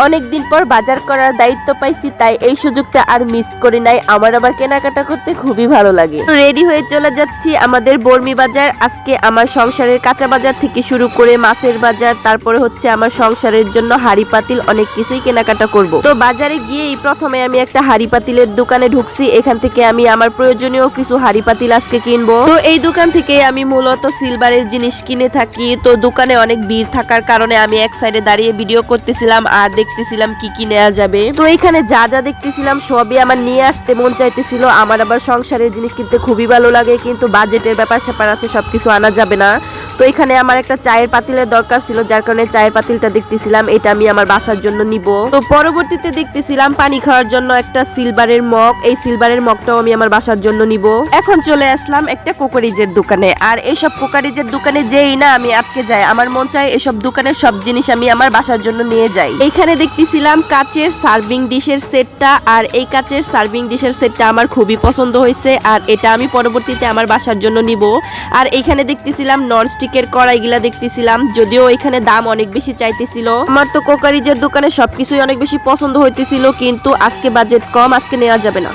অনেকদিন পর বাজার করার দায়িত্ব পাইছি, তাই এই সুযোগটা আর মিস করি নাই। আমার আবার কেনাকাটা করতে খুবই ভালো লাগে। রেডি হয়ে চলে যাচ্ছি আমাদের বর্মি বাজার। আজকে আমার সংসারের কাঁচা বাজার থেকে শুরু করে মাছের বাজার, তারপরে হচ্ছে আমার সংসারের জন্য হাড়ি পাতিল অনেক কিছুই কেনাকাটা করব। তো বাজারে গিয়েই প্রথমে আমি একটা হাড়ি পাতিলের দোকানে ঢুকছি। এখান থেকে আমি আমার প্রয়োজনীয় কিছু হাড়ি পাতিল আজকে কিনবো। তো এই দোকান থেকে আমি মূলত সিলভারের জিনিস কিনে থাকি। তো দোকানে অনেক ভিড় থাকার কারণে আমি এক সাইডে দাঁড়িয়ে ভিডিও করতেছিলাম আর দেখতেছিলাম কি কি নেওয়া যাবে। তো এখানে যা যা দেখতেছিলাম সবই আমার নিয়ে আসতে মন চাইতেছিল। আমার আবার সংসারের জিনিস কিনতে খুবই ভালো লাগে, কিন্তু বাজেটের ব্যাপার স্যাপার আছে, সবকিছু আনা যাবে না। তো এখানে আমার একটা চায়ের পাতিলের দরকার ছিল, যার কারণে চায়ের পাতিলটা দেখতেছিলাম। এটা আমি আমার বাসার জন্য নিব। তো পরবর্তীতে দেখতেছিলাম পানি খাওয়ার জন্য একটা সিলভারের মগ। এই সিলভারের মগটাও আমি আমার বাসার জন্য নিব। এখন চলে আসলাম একটা কোকারিজের দোকানে। আর এইসব কোকারিজের দোকানে যেই না আমি আটকে যাই। আমার মন চায় এসব দোকানের সব জিনিস আমি আমার বাসার জন্য নিয়ে যাই। এইখানে দেখতেছিলাম কাচের সার্ভিং ডিশের সেটটা, আর এই কাচের সার্ভিং ডিশের সেটটা আমার খুবই পছন্দ হয়েছে, আর এটা আমি পরবর্তীতে আমার বাসার জন্য নিব। আর এইখানে দেখতেছিলাম ননস্টিকের কড়াইগুলা দেখতেছিলাম, যদিও এখানে দাম অনেক বেশি চাইতেছিল। আমার তো কোকারিজের দোকানে সবকিছুই অনেক বেশি পছন্দ হইতেছিল, কিন্তু আজকে বাজেট কম, আজকে নেওয়া যাবে না।